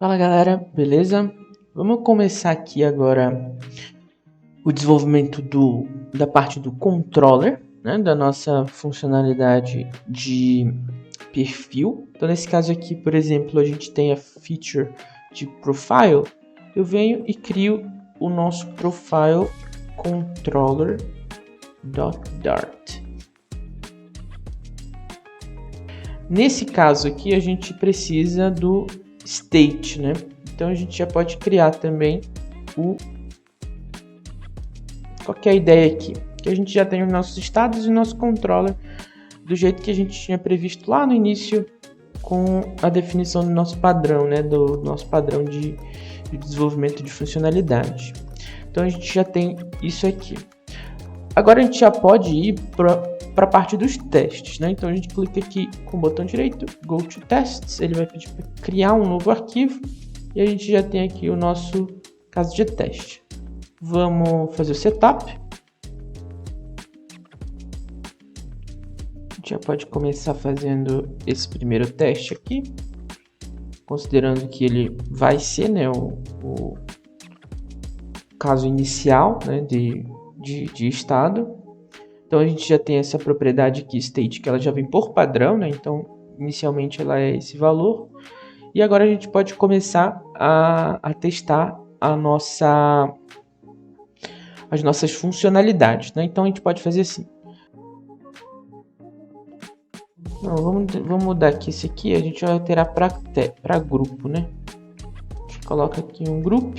Fala galera, beleza? Vamos começar aqui agora o desenvolvimento da parte do controller, né, da nossa funcionalidade de perfil. Então nesse caso aqui, por exemplo, a gente tem a feature de profile. Eu venho e crio o nosso profile controller.dart. Nesse caso aqui a gente precisa do state, né? Então a gente já pode criar também qualquer ideia aqui, que a gente já tem os nossos estados e o nosso controller do jeito que a gente tinha previsto lá no início com a definição do nosso padrão, né? Do nosso padrão de desenvolvimento de funcionalidade. Então a gente já tem isso aqui. Agora a gente já pode ir para a parte dos testes, né? Então a gente clica aqui com o botão direito, Go to Tests, ele vai pedir para criar um novo arquivo e a gente já tem aqui o nosso caso de teste. Vamos fazer o setup. A gente já pode começar fazendo esse primeiro teste aqui, considerando que ele vai ser, né, o caso inicial, né, de estado. Então a gente já tem essa propriedade aqui, state, que ela já vem por padrão, né? Então inicialmente ela é esse valor. E agora a gente pode começar a testar as nossas funcionalidades, né? Então a gente pode fazer assim. Não, vamos mudar aqui esse aqui, a gente vai alterar para grupo, né? A gente coloca aqui um group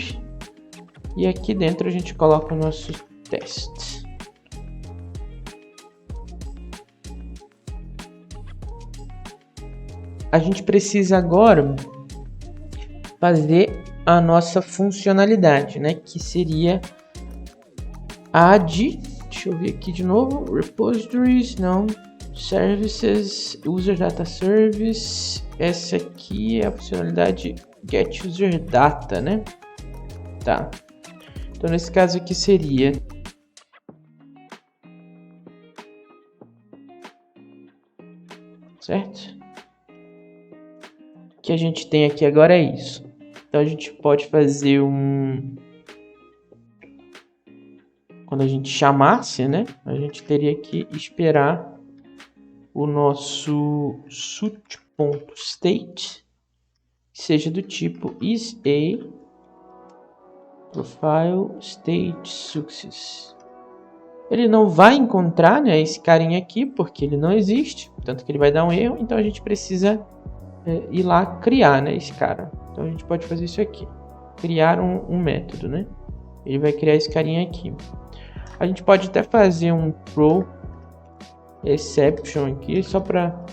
e aqui dentro a gente coloca o nosso teste. A gente precisa agora fazer a nossa funcionalidade, né? Que seria add, deixa eu ver aqui de novo, repositories, não, services, user data service. Essa aqui é a funcionalidade get user data, né? Tá. Então nesse caso aqui seria certo? O que a gente tem aqui agora é isso. Então a gente pode fazer quando a gente chamasse, né? A gente teria que esperar o nosso suit.state seja do tipo is a profile state success. Ele não vai encontrar, né, esse carinha aqui porque ele não existe, portanto que ele vai dar um erro. Então a gente precisa ir lá criar, né, esse cara. Então a gente pode fazer isso aqui, criar um método, né? Ele vai criar esse carinha aqui. A gente pode até fazer um throw exception aqui, só para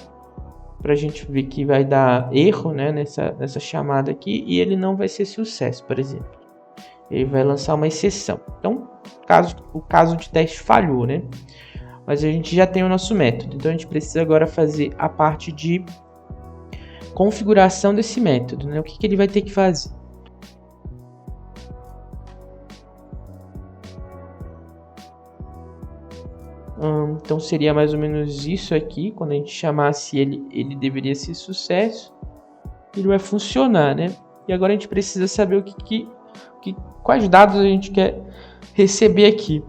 a gente ver que vai dar erro, né, nessa chamada aqui, e ele não vai ser sucesso, por exemplo. Ele vai lançar uma exceção. Então, o caso de teste falhou, né? Mas a gente já tem o nosso método. Então a gente precisa agora fazer a parte de configuração desse método, né? O que ele vai ter que fazer? Então seria mais ou menos isso aqui. Quando a gente chamasse ele deveria ser sucesso. Ele vai funcionar, né? E agora a gente precisa saber quais dados a gente quer receber aqui.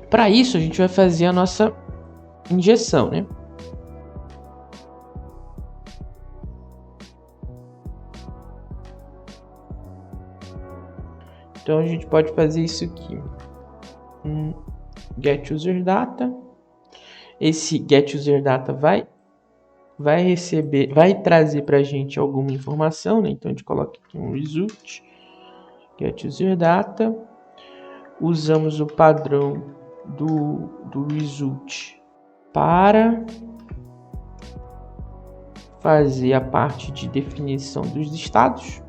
Para isso a gente vai fazer a nossa injeção, né? Então a gente pode fazer isso aqui. Get user data. Esse get user data vai trazer para a gente alguma informação, né? Então a gente coloca aqui um result, get user data. Usamos o padrão do result para fazer a parte de definição dos estados.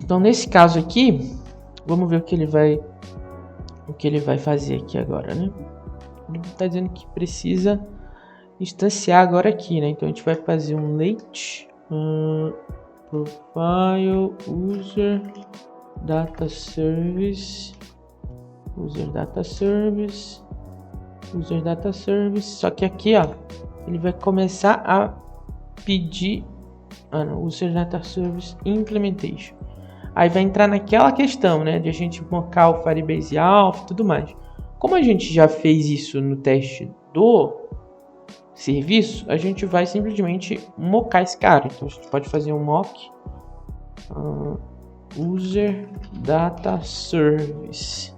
Então nesse caso aqui, vamos ver o que ele vai fazer aqui agora, né? Ele está dizendo que precisa instanciar agora aqui, né? Então a gente vai fazer um late profile user data service só que aqui, ó, ele vai começar a pedir User Data Service Implementation. Aí vai entrar naquela questão, né, de a gente mocar o Firebase Alpha e tudo mais. Como a gente já fez isso no teste do serviço, a gente vai simplesmente mocar esse cara. Então a gente pode fazer um mock User Data Service.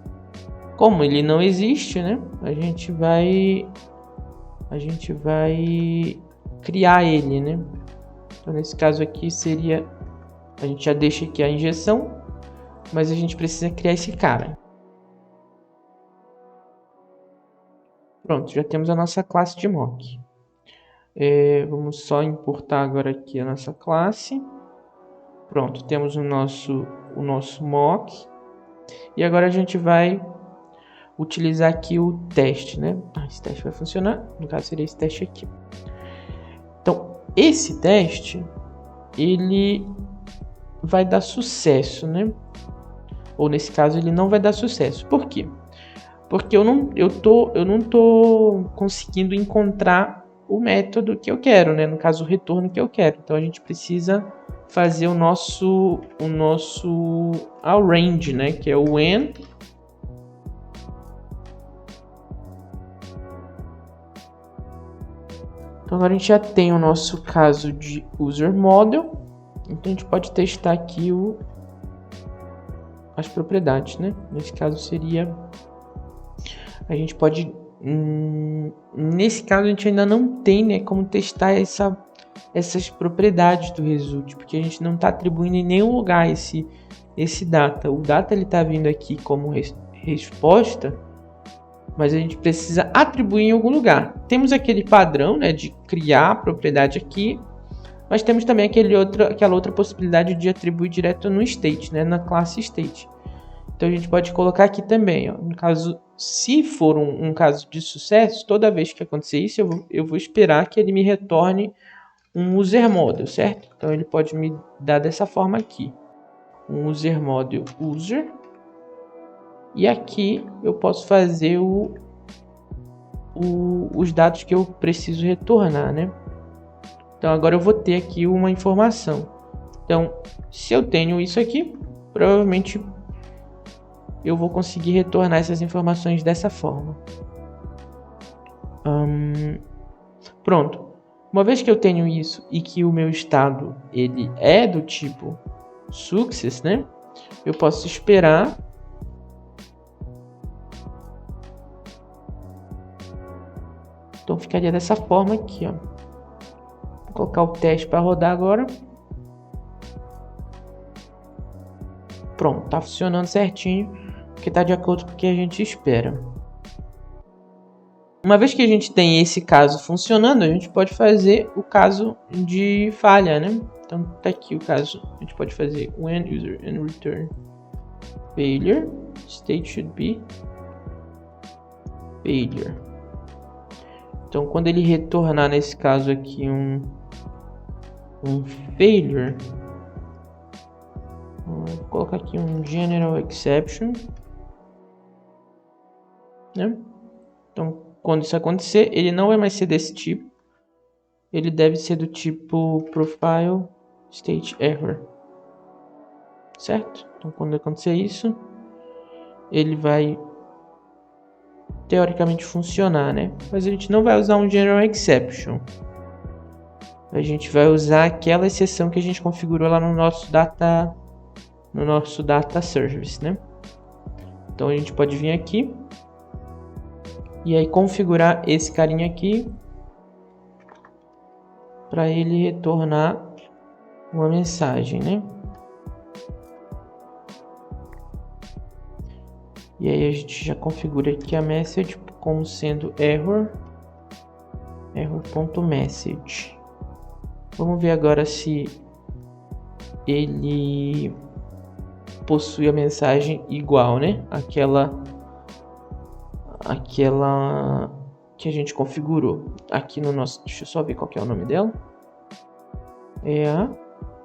Como ele não existe, né, a gente vai criar ele, né? Então nesse caso aqui seria, a gente já deixa aqui a injeção, mas a gente precisa criar esse cara. Pronto, já temos a nossa classe de mock. Vamos só importar agora aqui a nossa classe. Pronto, temos o nosso mock. E agora a gente vai utilizar aqui o teste, né? Esse teste vai funcionar, no caso seria esse teste aqui. Então, esse teste, ele vai dar sucesso, né? Ou nesse caso, ele não vai dar sucesso. Por quê? Porque eu não tô conseguindo encontrar o método que eu quero, né? No caso, o retorno que eu quero. Então, a gente precisa fazer o nosso arrange, né? Que é o when. Então, agora a gente já tem o nosso caso de user model. Então, a gente pode testar aqui as propriedades, né? Nesse caso seria... A gente pode... nesse caso, a gente ainda não tem, né, como testar essas propriedades do result, porque a gente não está atribuindo em nenhum lugar esse data. O data ele está vindo aqui como resposta, mas a gente precisa atribuir em algum lugar. Temos aquele padrão, né, de criar a propriedade aqui, mas temos também aquela outra possibilidade de atribuir direto no state, né, na classe state. Então a gente pode colocar aqui também, ó, no caso, se for um caso de sucesso, toda vez que acontecer isso, eu vou esperar que ele me retorne um user model, certo? Então ele pode me dar dessa forma aqui, um user model user. E aqui eu posso fazer os dados que eu preciso retornar, né? Então agora eu vou ter aqui uma informação. Então, se eu tenho isso aqui, provavelmente eu vou conseguir retornar essas informações dessa forma. Pronto. Uma vez que eu tenho isso e que o meu estado ele é do tipo success, né? Eu posso esperar Então ficaria dessa forma aqui, ó. Vou colocar o teste para rodar agora. Pronto, tá funcionando certinho, porque tá de acordo com o que a gente espera. Uma vez que a gente tem esse caso funcionando, a gente pode fazer o caso de falha, né? Então tá aqui o caso. A gente pode fazer when user and return failure, state should be failure. Então, quando ele retornar, nesse caso aqui, um failure, vou colocar aqui um general exception, né? Então, quando isso acontecer, ele não vai mais ser desse tipo, ele deve ser do tipo profile state error, certo? Então, quando acontecer isso, ele vai teoricamente funcionar, né? Mas a gente não vai usar um general exception. A gente vai usar aquela exceção que a gente configurou lá no nosso data service, né? Então a gente pode vir aqui e aí configurar esse carinha aqui para ele retornar uma mensagem, né? E aí a gente já configura aqui a message como sendo error.message. Vamos ver agora se ele possui a mensagem igual, né? Aquela que a gente configurou aqui no nosso. Deixa eu só ver qual que é o nome dela. É a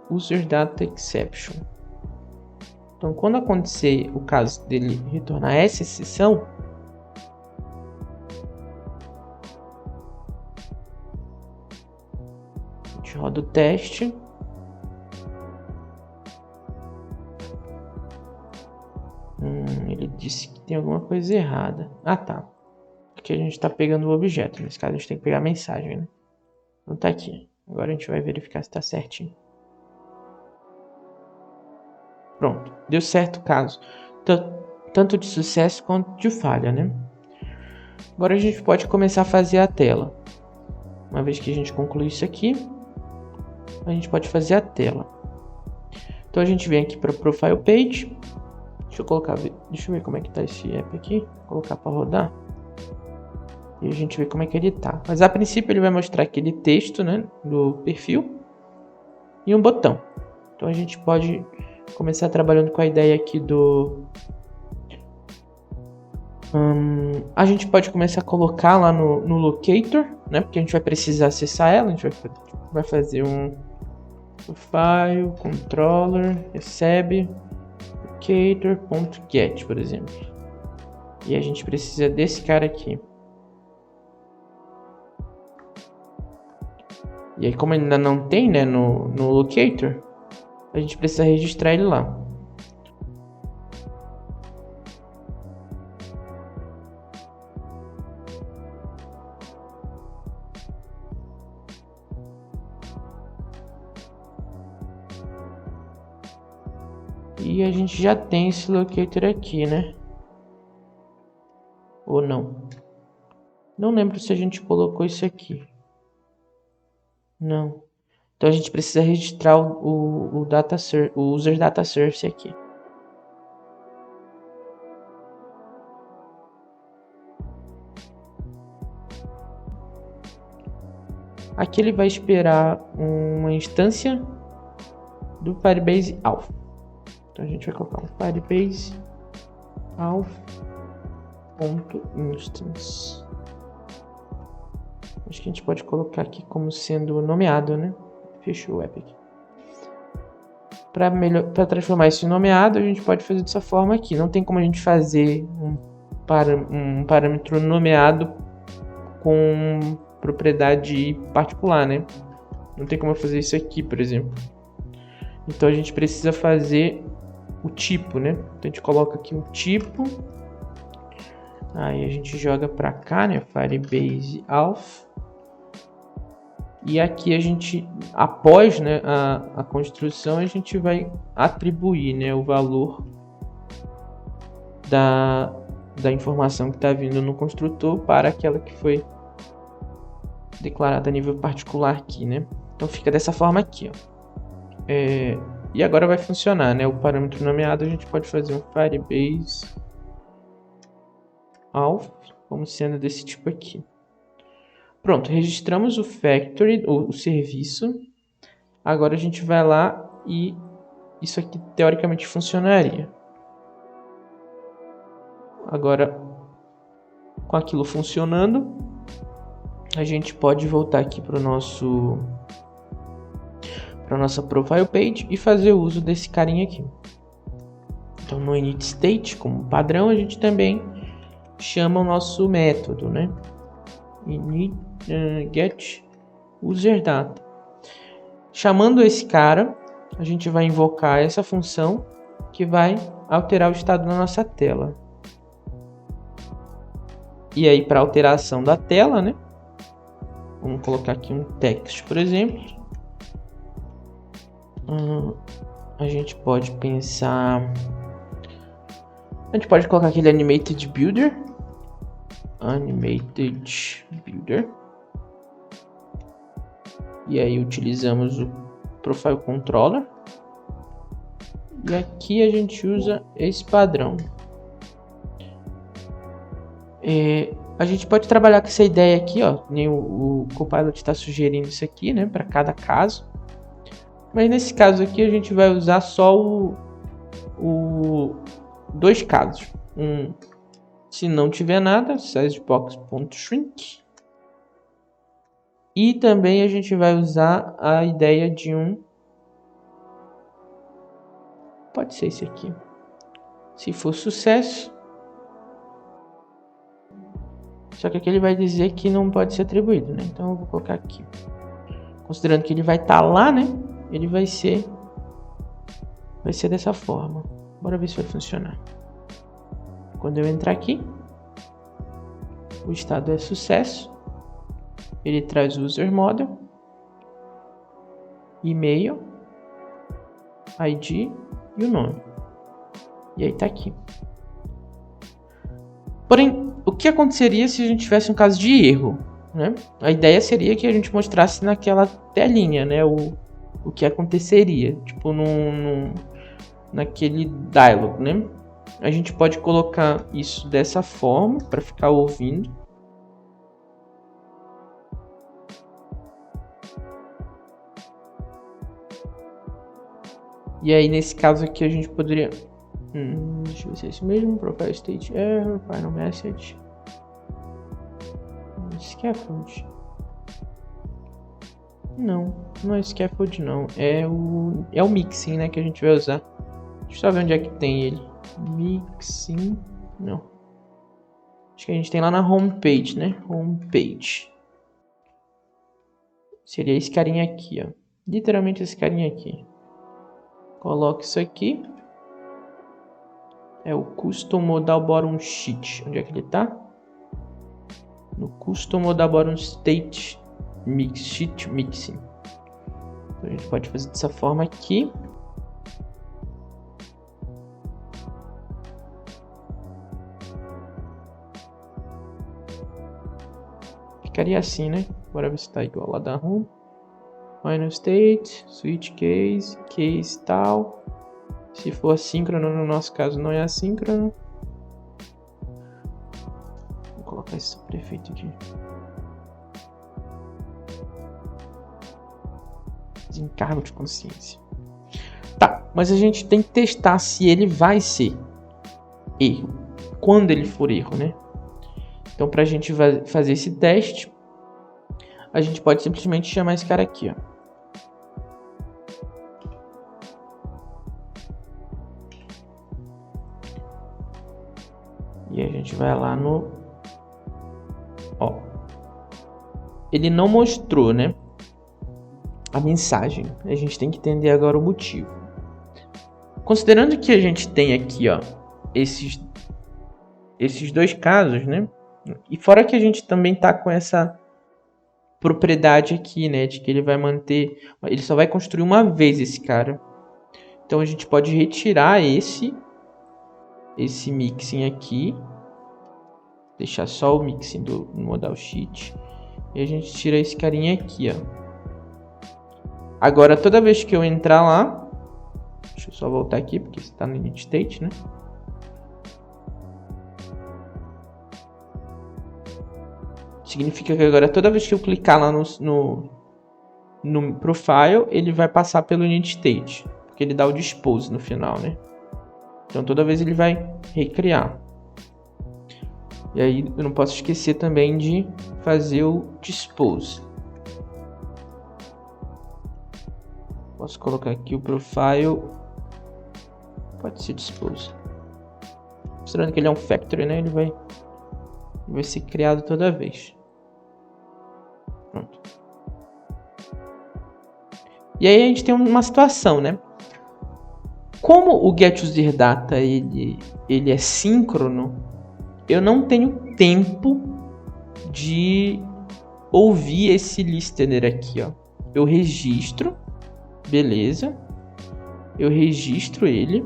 User Data Exception. Então, quando acontecer o caso dele retornar essa exceção, gente roda o teste. Ele disse que tem alguma coisa errada. Ah, tá. Aqui a gente está pegando o objeto. Nesse caso a gente tem que pegar a mensagem, né? Não tá aqui. Agora a gente vai verificar se tá certinho. Pronto. Deu certo o caso. Tanto de sucesso quanto de falha, né? Agora a gente pode começar a fazer a tela. Uma vez que a gente concluir isso aqui, a gente pode fazer a tela. Então a gente vem aqui para Profile Page. Deixa eu ver como é que tá esse app aqui. Vou colocar para rodar. E a gente vê como é que ele tá. Mas a princípio ele vai mostrar aquele texto, né, do perfil e um botão. Então a gente pode começar trabalhando com a ideia aqui do... a gente pode começar a colocar lá no Locator, né, porque a gente vai precisar acessar ela. A gente vai fazer um file, controller, recebe, locator.get, por exemplo. E a gente precisa desse cara aqui. E aí, como ainda não tem, né, no Locator, a gente precisa registrar ele lá. E a gente já tem esse Locator aqui, né? Ou não? Não lembro se a gente colocou isso aqui. Não. Então a gente precisa registrar o user data service aqui. Aqui ele vai esperar uma instância do Firebase Alpha. Então a gente vai colocar um Firebase Alpha.instance. Acho que a gente pode colocar aqui como sendo nomeado, né? Fechou o app aqui. Para transformar isso em nomeado, a gente pode fazer dessa forma aqui. Não tem como a gente fazer um parâmetro nomeado com propriedade particular, né? Não tem como eu fazer isso aqui, por exemplo. Então a gente precisa fazer o tipo, né? Então a gente coloca aqui um tipo. Aí a gente joga para cá, né? Firebase Alpha. E aqui a gente, após, né, a construção, a gente vai atribuir, né, o valor da informação que está vindo no construtor para aquela que foi declarada a nível particular aqui, né? Então fica dessa forma aqui, ó. E agora vai funcionar, né? O parâmetro nomeado a gente pode fazer um Firebase Alpha, como sendo desse tipo aqui. Pronto, registramos o factory, o serviço. Agora a gente vai lá e isso aqui teoricamente funcionaria. Agora, com aquilo funcionando, a gente pode voltar aqui para nossa profile page e fazer o uso desse carinha aqui. Então no init state, como padrão, a gente também chama o nosso método, né? Init get user data. Chamando esse cara, a gente vai invocar essa função que vai alterar o estado da nossa tela. E aí, para alteração da tela, né? Vamos colocar aqui um text, por exemplo. A gente pode pensar... A gente pode colocar aquele Animated Builder. E aí utilizamos o Profile Controller. E aqui a gente usa esse padrão. A gente pode trabalhar com essa ideia aqui, ó. Nem o Copilot está sugerindo isso aqui, né? Para cada caso. Mas nesse caso aqui a gente vai usar só dois casos. Se não tiver nada, sizebox.shrink. E também a gente vai usar a ideia de pode ser esse aqui. Se for sucesso. Só que aqui ele vai dizer que não pode ser atribuído, né? Então eu vou colocar aqui. Considerando que ele vai estar lá, né? Ele vai ser dessa forma. Bora ver se vai funcionar. Quando eu entrar aqui, o estado é sucesso. Ele traz o user model, e-mail, ID e o nome. E aí tá aqui. Porém, o que aconteceria se a gente tivesse um caso de erro, né? A ideia seria que a gente mostrasse naquela telinha, né? O que aconteceria, tipo naquele dialog, né? A gente pode colocar isso dessa forma para ficar ouvindo. E aí nesse caso aqui a gente poderia... deixa eu ver se é esse mesmo. Profile state error, final message. Scaffold. Não é scaffold não. É o mixing, né, que a gente vai usar. Deixa eu só ver onde é que tem ele. Mixing. Não. Acho que a gente tem lá na homepage, né? Homepage. Seria esse carinha aqui, ó. Literalmente esse carinha aqui. Coloque isso aqui. É o Custom Modal Bottom Sheet. Onde é que ele tá? No Custom Modal Bottom State Sheet Mixing. Então a gente pode fazer dessa forma aqui. Ficaria assim, né? Bora ver se tá igual lá da home. Final state, switch case tal. Se for assíncrono, no nosso caso não é assíncrono. Vou colocar esse prefeito aqui. Desencargo de consciência. Tá, mas a gente tem que testar se ele vai ser erro. Quando ele for erro, né? Então, para a gente fazer esse teste, a gente pode simplesmente chamar esse cara aqui, ó. E a gente vai lá no... Ó. Ele não mostrou, né? A mensagem. A gente tem que entender agora o motivo. Considerando que a gente tem aqui, ó, esses dois casos, né? E fora que a gente também tá com essa propriedade aqui, né? De que ele vai manter... Ele só vai construir uma vez esse cara. Então a gente pode retirar esse mixing aqui. Deixar só o mixing do modal sheet. E a gente tira esse carinha aqui, ó. Agora toda vez que eu entrar lá... Deixa eu só voltar aqui, porque está no init state, né? Significa que agora toda vez que eu clicar lá no profile, ele vai passar pelo init state. Porque ele dá o dispose no final, né? Então toda vez ele vai recriar. E aí eu não posso esquecer também de fazer o dispose. Posso colocar aqui o profile. Pode ser dispose. Mostrando que ele é um factory, né? Ele vai ser criado toda vez. Pronto. E aí a gente tem uma situação, né? Como o getUserData ele é síncrono, eu não tenho tempo de ouvir esse listener aqui, ó. Eu registro, beleza? Eu registro ele,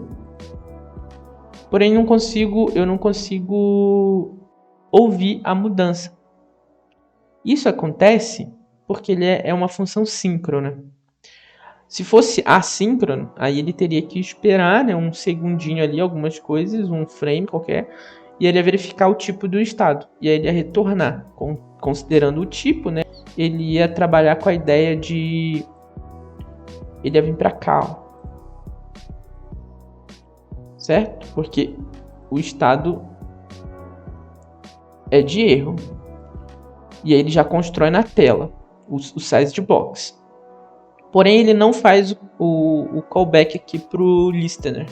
porém eu não consigo ouvir a mudança. Isso acontece porque ele é uma função síncrona. Se fosse assíncrono, aí ele teria que esperar, né, um segundinho ali, algumas coisas, um frame qualquer, e ele ia verificar o tipo do estado. E aí ele ia retornar. Considerando o tipo, né, ele ia trabalhar com a ideia de... Ele ia vir para cá, ó. Certo? Porque o estado é de erro. E aí ele já constrói na tela o size de box. Porém, ele não faz o callback aqui pro listener,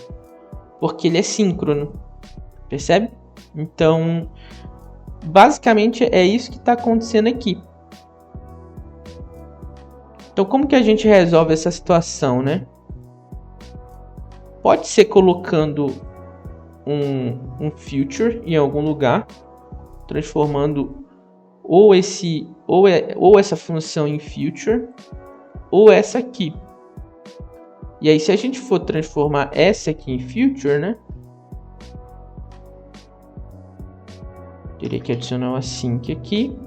porque ele é síncrono. Percebe? Então, basicamente é isso que está acontecendo aqui. Então, como que a gente resolve essa situação, né? Pode ser colocando um future em algum lugar, transformando ou essa função em future, ou essa aqui. E aí, se a gente for transformar essa aqui em future, né? Teria que adicionar um async aqui.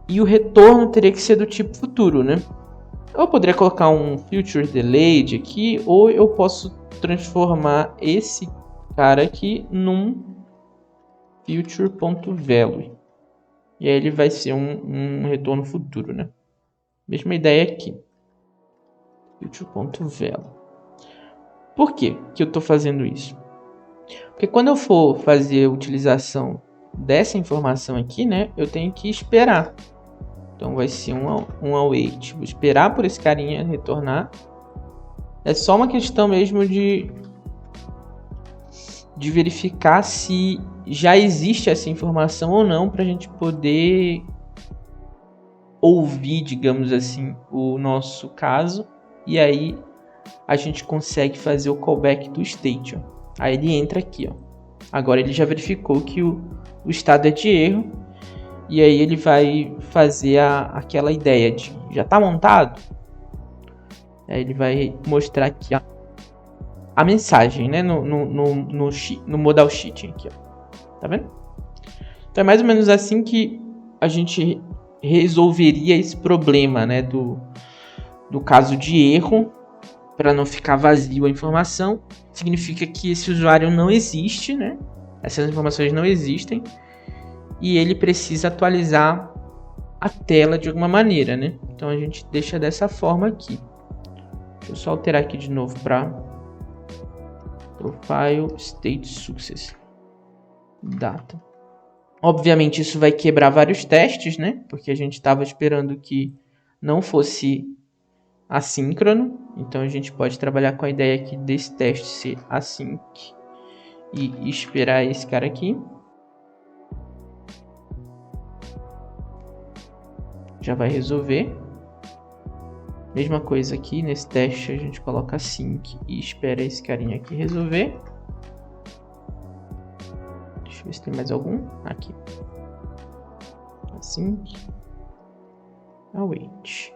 E o retorno teria que ser do tipo futuro, né? Eu poderia colocar um future delayed aqui, ou eu posso transformar esse cara aqui num future.value. E aí ele vai ser um retorno futuro, né? Mesma ideia aqui. Future.value. Por que eu estou fazendo isso? Porque quando eu for fazer a utilização dessa informação aqui, né? Eu tenho que esperar. Então vai ser um await. Vou esperar por esse carinha retornar. É só uma questão mesmo de verificar se já existe essa informação ou não, para a gente poder ouvir, digamos assim, o nosso caso. E aí a gente consegue fazer o callback do state. Ó. Aí ele entra aqui. Ó. Agora ele já verificou que o estado é de erro. E aí ele vai fazer aquela ideia de já está montado. Aí ele vai mostrar aqui a mensagem, né, no modal sheet aqui, ó. Tá vendo? Então é mais ou menos assim que a gente resolveria esse problema, né, do caso de erro, para não ficar vazio a informação. Significa que esse usuário não existe, né? Essas informações não existem. E ele precisa atualizar a tela de alguma maneira, né? Então a gente deixa dessa forma aqui. Deixa eu só alterar aqui de novo para profile state success data. Obviamente isso vai quebrar vários testes, né? Porque a gente estava esperando que não fosse assíncrono. Então a gente pode trabalhar com a ideia aqui desse teste ser async e esperar esse cara aqui. Já vai resolver. Mesma coisa aqui, nesse teste a gente coloca async e espera esse carinha aqui resolver. Deixa eu ver se tem mais algum. Aqui. Async. Await.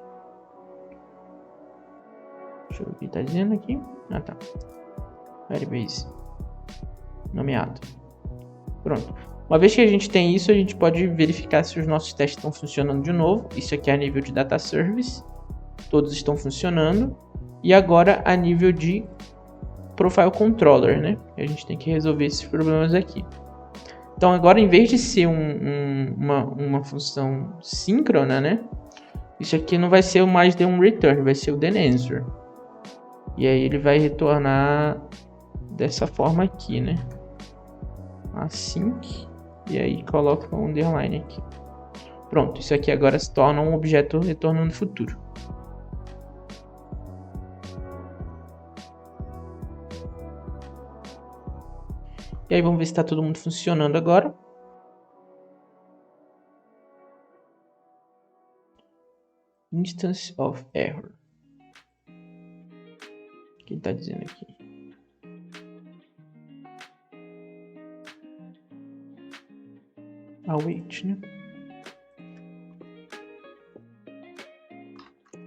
Deixa eu ver o que está dizendo aqui. Ah, tá. Firebase. Nomeado. Pronto. Uma vez que a gente tem isso, a gente pode verificar se os nossos testes estão funcionando de novo. Isso aqui é a nível de Data Service. Todos estão funcionando. E agora a nível de Profile Controller, né? A gente tem que resolver esses problemas aqui. Então agora, em vez de ser uma função síncrona, né? Isso aqui não vai ser mais de um return, vai ser o thenAnswer. E aí ele vai retornar dessa forma aqui, né? Async. E aí coloca um underline aqui. Pronto, isso aqui agora se torna um objeto retorno no futuro. E aí vamos ver se está todo mundo funcionando agora. Instance of error. O que ele está dizendo aqui? Await, né?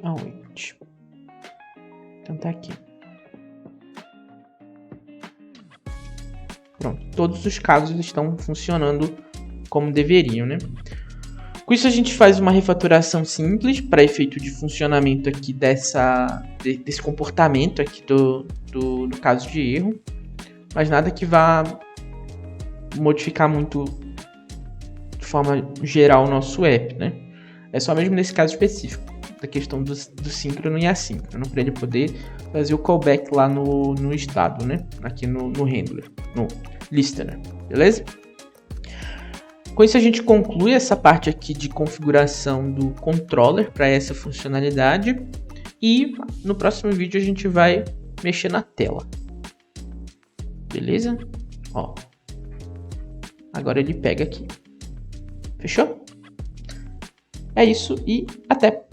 Await. Então tá aqui. Pronto, todos os casos estão funcionando como deveriam, né? Com isso a gente faz uma refaturação simples para efeito de funcionamento aqui desse comportamento aqui do caso de erro, mas nada que vá modificar muito de forma geral o nosso app, né? É só mesmo nesse caso específico, da questão do síncrono e assíncrono, para ele poder fazer o callback lá no estado, né? Aqui no handler, no listener, beleza? Com isso a gente conclui essa parte aqui de configuração do controller para essa funcionalidade e no próximo vídeo a gente vai mexer na tela, beleza? Ó, agora ele pega aqui, fechou? É isso e até!